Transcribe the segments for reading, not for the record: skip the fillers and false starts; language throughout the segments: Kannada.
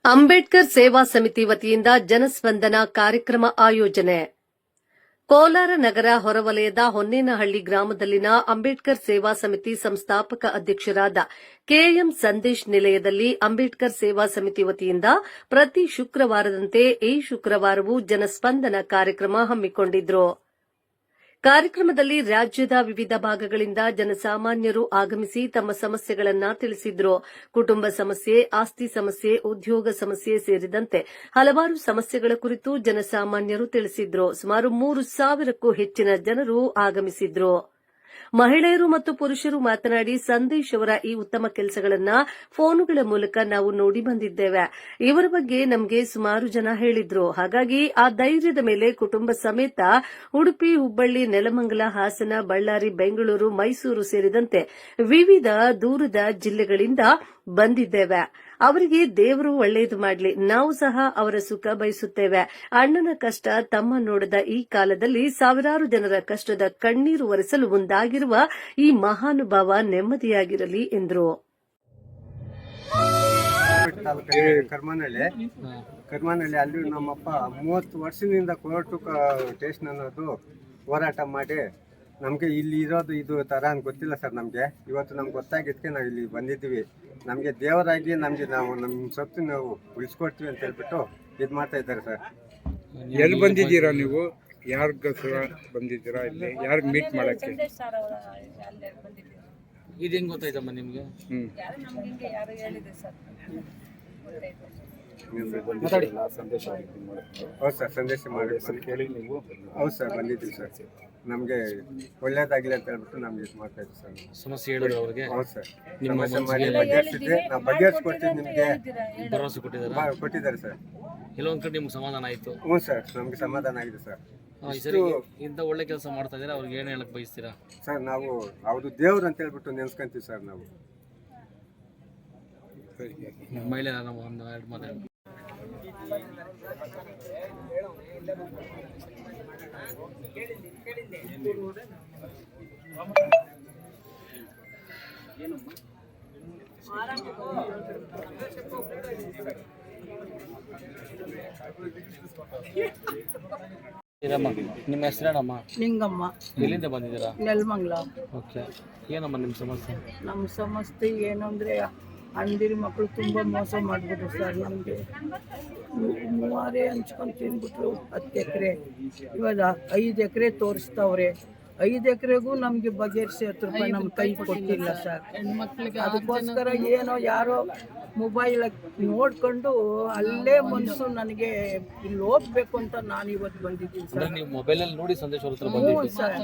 ಅಂಬೇಡ್ಕರ್ ಸೇವಾ ಸಮಿತಿ ವತಿಯಿಂದ ಜನಸ್ಪಂದನ ಕಾರ್ಯಕ್ರಮ ಆಯೋಜನೆ. ಕೋಲಾರ ನಗರ ಹೊರವಲಯದ ಹೊನ್ನೇನಹಳ್ಳಿ ಗ್ರಾಮದಲ್ಲಿನ ಅಂಬೇಡ್ಕರ್ ಸೇವಾ ಸಮಿತಿ ಸಂಸ್ಥಾಪಕ ಅಧ್ಯಕ್ಷರಾದ ಕೆಎಂ ಸಂದೇಶ್ ನಿಲಯದಲ್ಲಿ ಅಂಬೇಡ್ಕರ್ ಸೇವಾ ಸಮಿತಿ ವತಿಯಿಂದ ಪ್ರತಿ ಶುಕ್ರವಾರದಂತೆ ಈ ಶುಕ್ರವಾರವೂ ಜನಸ್ಪಂದನ ಕಾರ್ಯಕ್ರಮ ಹಮ್ಮಿಕೊಂಡಿದ್ರು. ಕಾರ್ಯಕ್ರಮದಲ್ಲಿ ರಾಜ್ಯದ ವಿವಿಧ ಭಾಗಗಳಿಂದ ಜನಸಾಮಾನ್ಯರು ಆಗಮಿಸಿ ತಮ್ಮ ಸಮಸ್ಯೆಗಳನ್ನು ತಿಳಿಸಿದ್ರು. ಕುಟುಂಬ ಸಮಸ್ಯೆ, ಆಸ್ತಿ ಸಮಸ್ಯೆ, ಉದ್ಯೋಗ ಸಮಸ್ಯೆ ಸೇರಿದಂತೆ ಹಲವಾರು ಸಮಸ್ಯೆಗಳ ಕುರಿತು ಜನಸಾಮಾನ್ಯರು ತಿಳಿಸಿದ್ರು. ಸುಮಾರು 3,000ಕ್ಕೂ ಹೆಚ್ಚಿನ ಜನರು ಆಗಮಿಸಿದ್ರು. ಮಹಿಳೆಯರು ಮತ್ತು ಪುರುಷರು ಮಾತನಾಡಿ, ಸಂದೇಶ್ ಅವರ ಈ ಉತ್ತಮ ಕೆಲಸಗಳನ್ನು ಫೋನುಗಳ ಮೂಲಕ ನಾವು ನೋಡಿ ಬಂದಿದ್ದೇವೆ. ಇವರ ಬಗ್ಗೆ ನಮಗೆ ಸುಮಾರು ಜನ ಹೇಳಿದ್ರು. ಹಾಗಾಗಿ ಆ ಧೈರ್ಯದ ಮೇಲೆ ಕುಟುಂಬ ಸಮೇತ ಉಡುಪಿ, ಹುಬ್ಬಳ್ಳಿ, ನೆಲಮಂಗಲ, ಹಾಸನ, ಬಳ್ಳಾರಿ, ಬೆಂಗಳೂರು, ಮೈಸೂರು ಸೇರಿದಂತೆ ವಿವಿಧ ದೂರದ ಜಿಲ್ಲೆಗಳಿಂದ ಬಂದಿದ್ದೇವೆ. ಅವರಿಗೆ ದೇವರು ಒಳ್ಳೆಯದು ಮಾಡಲಿ. ನಾವು ಸಹ ಅವರ ಸುಖ ಬಯಸುತ್ತೇವೆ. ಅಣ್ಣನ ಕಷ್ಟ ತಮ್ಮ ನೋಡದ ಈ ಕಾಲದಲ್ಲಿ ಸಾವಿರಾರು ಜನರ ಕಷ್ಟದ ಕಣ್ಣೀರು ಒರೆಸಲು ಮುಂದಾಗಿರುವ ಈ ಮಹಾನುಭಾವ ನೆಮ್ಮದಿಯಾಗಿರಲಿ ಎಂದರು. ಕರ್ಮನಹಳ್ಳಿ ಅಲ್ಲಿ ನಮ್ಮಪ್ಪ 30 ವರ್ಷದಿಂದ ಕೋರ್ಟು ಸ್ಟೇಷನ್ ಅನ್ನೋದು ಹೋರಾಟ ಮಾಡಿ ನಮಗೆ ಇಲ್ಲಿ ಇರೋದು ಇದು ಥರ ಅಂತ ಗೊತ್ತಿಲ್ಲ ಸರ್. ನಮಗೆ ಇವತ್ತು ನಮ್ಗೆ ಗೊತ್ತಾಗಿದ್ದಕ್ಕೆ ನಾವು ಇಲ್ಲಿ ಬಂದಿದ್ದೀವಿ. ನಮಗೆ ದೇವರಾಗಿ ನಮಗೆ ನಮ್ಮ ಸೊತ್ತು ನಾವು ಉಳಿಸ್ಕೊಡ್ತೀವಿ ಅಂತ ಹೇಳ್ಬಿಟ್ಟು ಇದು ಮಾಡ್ತಾ ಇದ್ದಾರೆ ಸರ್. ಎಲ್ಲಿ ಬಂದಿದ್ದೀರಾ ನೀವು? ಯಾರಿಗೋಸ್ಕರ ಬಂದಿದ್ದೀರಾ? ಇಲ್ಲಿ ಯಾರು ಮೀಟ್ ಮಾಡೋಕ್ಕೆ? ಇದು ಹೆಂಗೆ ಗೊತ್ತಾಯ್ತಮ್ಮ ನಿಮಗೆ? ಹೌದು ಸರ್, ಸಂದೇಶ ಮಾಡಿ ಕೇಳಿ ನೀವು. ಹೌದು ಸರ್, ಬಂದಿದ್ದೀವಿ ಸರ್. ನಮಗೆ ಒಳ್ಳೇದಾಗಲಿ ಅಂತ ಹೇಳ್ಬಿಟ್ಟು ನಮ್ಗೆ ಇದು ಮಾಡ್ತಾ ಇದ್ದೀವಿ ಸರ್. ಸಮಸ್ಯೆ ಹೇಳಿದ್ರು ಅವ್ರಿಗೆ? ಹೌದು ಸರ್, ಸಮಸ್ಯೆ ಮಾಡಿ ಬಗೆಹರಿಸಿದ್ರೆ ನಾವು ಬಗೆಹರಿಸ್ಕೊಡ್ತೀವಿ. ನಿಮಗೆ ಭರವಸೆ ಕೊಟ್ಟಿದ್ದಾರೆ ಸರ್. ಕೆಲವೊಂದು ಕಡೆ ನಿಮ್ಗೆ ಸಮಾಧಾನ ಆಯಿತು? ಹ್ಞೂ ಸರ್, ನಮಗೆ ಸಮಾಧಾನ ಆಗಿದೆ ಸರ್. ಇಂಥ ಒಳ್ಳೆ ಕೆಲಸ ಮಾಡ್ತಾ ಇದ್ದೀರಾ, ಅವ್ರಿಗೆ ಏನು ಹೇಳಕ್ ಬಯಸ್ತೀರಾ ಸರ್? ನಾವು ಅವ್ರದ್ದು ದೇವ್ರು ಅಂತ ಹೇಳ್ಬಿಟ್ಟು ನೆನ್ಸ್ಕೊಂತೀವಿ ಸರ್. ನಾವು ಮಹಿಳೆ ನಮ್ಮ ಒಂದು 2 ಮಾತಾಡಿ. ನಿಮ್ಮ ಹೆಸರೇನಮ್ಮ? ಲಿಂಗಮ್ಮ. ಎಲ್ಲಿಂದ ಬಂದಿದ್ದೀರಾ? ನೆಲಮಂಗಲ. ಓಕೆ, ಏನಮ್ಮ ನಿಮ್ಮ ಸಮಸ್ಯೆ? ನಮ್ಮ ಸಮಸ್ಯೆ ಏನು ಅಂದರೆ, ಅಂದಿರ ಮಕ್ಕಳು ತುಂಬ ಮೋಸ ಮಾಡಿಬಿಟ್ರು ಸರ್. ನಮಗೆ 3 ಹಂಚ್ಕೊಂಡು ತಿಂದ್ಬಿಟ್ರು 10 ಎಕರೆ. ಇವಾಗ 5 ಎಕರೆ ತೋರಿಸ್ತಾವ್ರೆ. 5 ಎಕರೆಗೂ ನಮಗೆ ಬಗೆಹರಿಸಿ 10 ರೂಪಾಯಿ ನಮ್ಮ ಕೈ ಕೊಟ್ಟಿಲ್ಲ ಸರ್. ಅದಕ್ಕೋಸ್ಕರ ಏನೋ ಯಾರೋ ಮೊಬೈಲ್ ನೋಡ್ಕೊಂಡು ಅಲ್ಲೇ ಮನಸ್ಸು ನನಗೆ ಇಲ್ಲಿ ಹೋಗ್ಬೇಕು ಅಂತ ನಾನು ಇವತ್ತು ಬಂದಿದ್ದೀನಿ ಸರ್. ನೀವು ಮೊಬೈಲಲ್ಲಿ ನೋಡಿ ಸಂದೇಶ್ ಅವ್ರ ಹತ್ರ ಬಂದಿದ್ದೀವಿ ಸರ್.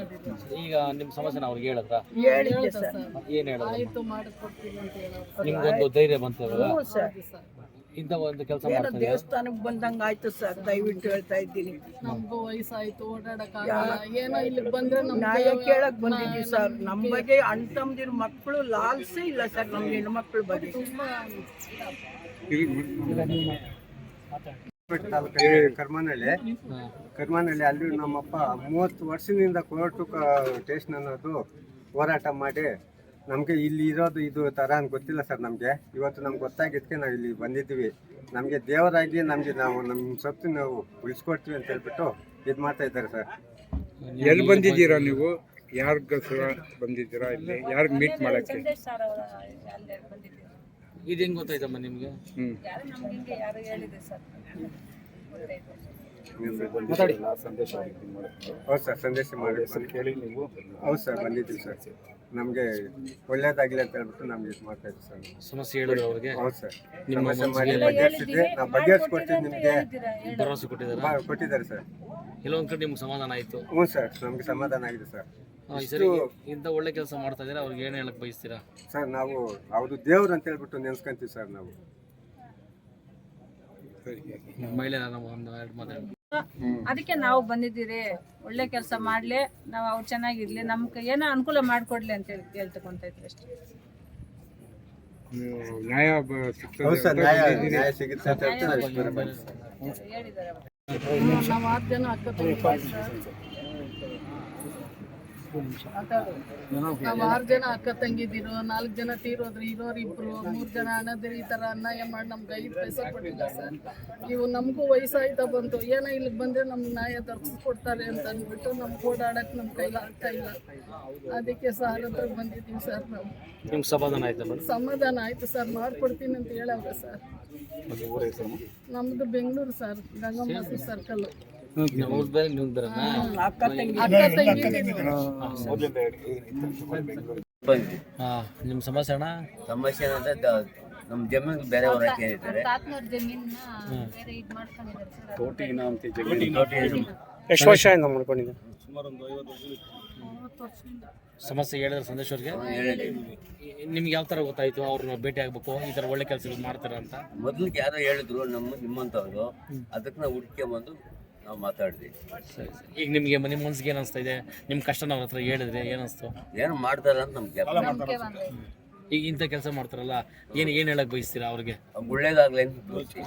ಈಗ ನಿಮ್ಮ ಸಮಸ್ಯೆನ ಅವ್ರಿಗೆ ಹೇಳಿದ್ರಾ? ಹೇಳಿದ್ದೆ ಸರ್. ಏನು ಹೇಳಿದ್ರು? ನಿಮ್ಗೊಂದು ಧೈರ್ಯ ಬಂತಲ್ಲ ಸರ್. ಇಂಥ ಒಂದು ಕೆಲಸ ಏನೋ ಮಾಡ್ತಾರೆ. ದೇವಸ್ಥಾನಕ್ಕೆ ಬಂದಂಗೆ ಆಯ್ತು ಸರ್. ದಯವಿಟ್ಟು ಹೇಳ್ತಾ ಇದ್ದೀನಿ. ನಮಗೂ ವಯಸ್ಸಾಯ್ತು, ಓಡಾಡಕ್ಕಾಗಲ್ಲ. ಏನೋ ಇಲ್ಲಿ ಬಂದ್ರೆ ನ್ಯಾಯ ಕೇಳಕ್ ಬಂದಿದ್ದೀವಿ ಸರ್. ನಮ್ಮ ಬಗ್ಗೆ ಅಣ್ಣ ತಮ್ಮದಿರ ಮಕ್ಕಳು ಲಾಲ್ಸೇ ಇಲ್ಲ ಸರ್. ನಮ್ಮ ಹೆಣ್ಮಕ್ಳ ಬಗ್ಗೆ ಕರ್ಮನಹಳ್ಳಿ ಅಲ್ಲಿ ನಮ್ಮಪ್ಪ 30 ವರ್ಷದಿಂದ ಕೋರ್ಟು ಸ್ಟೇಷನ್ ಅನ್ನೋದು ಹೋರಾಟ ಮಾಡಿ ನಮಗೆ ಇಲ್ಲಿ ಇರೋದು ಇದು ಥರ ಅಂತ ಗೊತ್ತಿಲ್ಲ ಸರ್. ನಮಗೆ ಇವತ್ತು ನಮ್ಗೆ ಗೊತ್ತಾಗಿದ್ದಕ್ಕೆ ನಾವು ಇಲ್ಲಿ ಬಂದಿದ್ದೀವಿ. ನಮಗೆ ದೇವರಾಗಿ ನಮ್ಮ ಸೊತ್ತು ನಾವು ಉಳಿಸ್ಕೊಡ್ತೀವಿ ಅಂತ ಹೇಳ್ಬಿಟ್ಟು ಇದು ಮಾಡ್ತಾ ಇದ್ದಾರೆ ಸರ್. ಎಲ್ಲಿ ಬಂದಿದ್ದೀರಾ ನೀವು? ಯಾರಿಗೋಸ್ಕರ ಬಂದಿದ್ದೀರಾ? ಇಲ್ಲಿ ಯಾರು ಮೀಟ್ ಮಾಡೋಕ್ಕೆ? ಇದು ಹೆಂಗೆ ಗೊತ್ತಾಯ್ತಮ್ಮ ನಿಮಗೆ? ಹೌದು ಸರ್, ಸಂದೇಶ ಮಾಡಿ ಕೇಳಿ ನೀವು. ಹೌದು ಸರ್, ಬಂದಿದ್ದೀವಿ ಸರ್. ನಮಗೆ ಒಳ್ಳೇದಾಗಲಿ ಅಂತ ಹೇಳ್ಬಿಟ್ಟು ನಮ್ಗೆ ಇದು ಮಾಡ್ತಾ ಇದ್ದೀವಿ ಸರ್. ಸಮಸ್ಯೆ ಹೇಳಿದ್ರು ಅವ್ರಿಗೆ? ಹೌದು ಸರ್, ಸಮಸ್ಯೆ ಮಾಡಿ ಬಗೆಹರಿಸಿದ್ರೆ ನಾವು ಬಗೆಹರಿಸ್ಕೊಡ್ತೀವಿ. ನಿಮಗೆ ಭರವಸೆ ಕೊಟ್ಟಿದ್ದಾರೆ ಸರ್. ಕೆಲವೊಂದು ಕಡೆ ನಿಮ್ಗೆ ಸಮಾಧಾನ ಆಯಿತು? ಹ್ಞೂ ಸರ್, ನಮಗೆ ಸಮಾಧಾನ ಆಗಿದೆ ಸರ್. ಇಂಥ ಒಳ್ಳೆ ಕೆಲಸ ಮಾಡ್ತಾ ಇದ್ದೀರಾ, ಅವ್ರಿಗೆ ಏನು ಹೇಳಕ್ ಬಯಸ್ತೀರಾ ಸರ್? ನಾವು ಅವ್ರದ್ದು ದೇವ್ರು ಅಂತ ಹೇಳ್ಬಿಟ್ಟು ನೆನ್ಸ್ಕೊಂತೀವಿ ಸರ್. ನಾವು ಮಹಿಳೆ ನಮ್ಮ ಒಂದು 2 ಮಾತಾಡಿ. ಅದಕ್ಕೆ ನಾವು ಬಂದಿದ್ದೀರಿ. ಒಳ್ಳೆ ಕೆಲಸ ಮಾಡ್ಲಿ, ನಾವು ಅವ್ರು ಚೆನ್ನಾಗಿರ್ಲಿ, ನಮ್ಗೆ ಏನೋ ಅನುಕೂಲ ಮಾಡಿಕೊಡ್ಲಿ ಅಂತ ಹೇಳಿ ಕೇಳ್ತಕೊಂತ ಇದ್ವಿ ಅಷ್ಟೇ. ನ್ಯಾಯ ಸಿಗುತ್ತೆ ಅಂತ ಹೇಳಿದ್ದಾರೆ. ನಾವು 6 ಜನ ಅಕ್ಕ ತಂಗಿ ನಾವು 6 ಜನ ಅಕ್ಕ ತಂಗಿದಿರು, 4 ಜನ ತೀರೋದ್ರು, ಇರೋರು 2, 3 ಜನ ಅಣ್ಣದಿರು ಈ ಥರ ಅನ್ಯಾಯ ಮಾಡಿ ನಮ್ಗೆ 5 ಪೈಸೆ ಕೊಟ್ಟಿಲ್ಲ ಸರ್. ಇವು ನಮಗೂ ವಯಸ್ಸಾಯ್ತಾ ಬಂತು, ಏನೋ ಇಲ್ಲಿಗೆ ಬಂದರೆ ನಮ್ಗೆ ನ್ಯಾಯ ದೊರಕಿಸ್ಕೊಡ್ತಾರೆ ಅಂತ ಅಂದ್ಬಿಟ್ಟು ನಮ್ಗೆ ಓಡಾಡಕ್ಕೆ ನಮ್ಮ ಕೈಲಿ ಆಗ್ತಾ ಇಲ್ಲ. ಅದಕ್ಕೆ ಸರ್ ಹತ್ರ ಬಂದಿದ್ದೀವಿ ಸರ್. ನಾವು ನಿಮ್ಗೆ ಸಮಾಧಾನ ಆಯ್ತಾ? ಸಮಾಧಾನ ಆಯಿತು ಸರ್, ಮಾಡ್ಕೊಡ್ತೀನಿ ಅಂತ ಹೇಳವ್ರೆ ಸರ್. ನಮ್ಮದು ಬೆಂಗಳೂರು ಸರ್, ಗಂಗಮ್ಮ ಸರ್ಕಲ್. ಅಕ್ಕ ತಂಗಿದಿರು. ನಿಮ್ಮ ಸಮಸ್ಯೆ ಅಣ್ಣ? ಸಮಸ್ಯೆ ಏನಂದ್ರೆ ನಮ್ಮ ಜಮೀನು ಬೇರೆ ಹೊರಕ್ಕೆ ಏನಿದ್ದಾರೆ ಎಷ್ಟು ವರ್ಷ ಇಂದ ಮಾಡ್ಕೊಂಡಿದ್ದೆ? ಸಮಸ್ಯೆ ಹೇಳಿದ್ರೆ ಸಂದೇಶ್ ಅವ್ರಿಗೆ ನಿಮ್ಗೆ ಯಾವ ಥರ ಗೊತ್ತಾಯ್ತು ಅವ್ರನ್ನ ಭೇಟಿ ಆಗ್ಬೇಕು, ಈ ಥರ ಒಳ್ಳೆ ಕೆಲಸಗಳು ಮಾಡ್ತಾರೆ ಅಂತ? ಮೊದಲಿಗೆ ಯಾರೋ ಹೇಳಿದ್ರು ನಿಮ್ಮಂಥವ್ರು, ಅದಕ್ಕೆ ನಾವು ಹುಡ್ಕೊಂಬಂದು ನಾವು ಮಾತಾಡಿದ್ವಿ. ಸರಿ ಸರಿ. ಈಗ ನಿಮಗೆ ನಿಮ್ಮ ಮನಸ್ಸಿಗೆ ಏನು ಅನಿಸ್ತಾ ಇದೆ? ನಿಮ್ಮ ಕಷ್ಟನ ಅವ್ರ ಹತ್ರ ಹೇಳಿದ್ರೆ ಏನಿಸ್ತು? ಏನು ಮಾಡ್ತಾರೆ ಅಂತ ನಮ್ಗೆ ಈಗ ಇಂಥ ಕೆಲಸ ಮಾಡ್ತಾರಲ್ಲ, ಏನು ಹೇಳಕ್ ಬಯಸ್ತೀರಾ ಅವ್ರಿಗೆ? ಒಳ್ಳೇದಾಗ್ಲಿ ಅಂತ ತೋರಿಸಿ.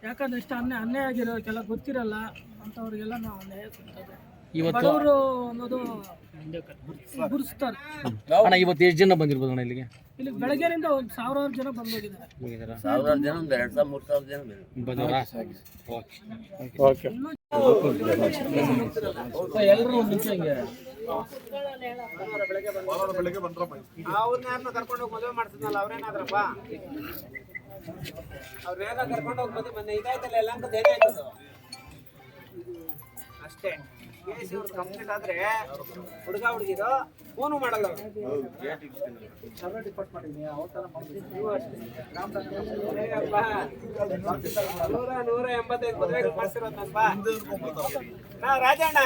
ಯಾಕಂದ್ರೆ ಇಷ್ಟು ಅನ್ಯಾಯ ಆಗಿರೋರಿಗೆಲ್ಲ ಗೊತ್ತಿರಲ್ಲ ಅಂಥವ್ರಿಗೆಲ್ಲ ನಾವು ಅನ್ಯಾಯ ಇವತ್ತು ಬಡವರು ಅನ್ನೋದು ಗುರುಸ್ತಾರೆ. ಅಣ್ಣ ಇವತ್ತು ಎಷ್ಟು ಜನ ಬಂದಿರ್ಬೋದು ಅಣ್ಣ ಇಲ್ಲಿಗೆ? ಇಲ್ಲಿ ಬೆಳಗ್ಗೆಯಿಂದ 1000 ಜನ ಬಂದೋಗಿದ್ದಾರೆ. ಹೋಗಿದಾರಾ? 1000 ಜನ, 2,000-3,000 ಜನ ಬಂದವರಾ? ಓಕೆ. ಎಲ್ಲರೂ ಒಂದು ನಿಮಿಷ ಹಿಂಗೆ ಅವ್ರನ್ನ ಕರ್ಕೊಂಡು ಹೋಗಿ ಮದುವೆ ಮಾಡ್ತಿದ್ನಲ್ಲ, ಅವ್ರೇನಾದ್ರಪ್ಪ? ಅವ್ರನ್ನೇನ ಕರ್ಕೊಂಡು ಹೋಗಿ ಮದುವೆ ಮೊನ್ನೆ ಇದಾಯ್ತಲ್ಲ, ಎಲ್ಲ ಏನಾಯ್ತದು ಅಷ್ಟೇ. ಕೇಸ್ ಇವ್ರು ಕಂಪ್ಲೀಟ್ ಆದ್ರೆ ಹುಡುಗ ಹುಡುಗಿರು ಫೋನು ಮಾಡಲ್ಲ ಅವ್ರು. 185 ಮದುವೆಗಳು ಮಾಡಿಸಿರೋದಪ್ಪ ರಾಜಣ್ಣ.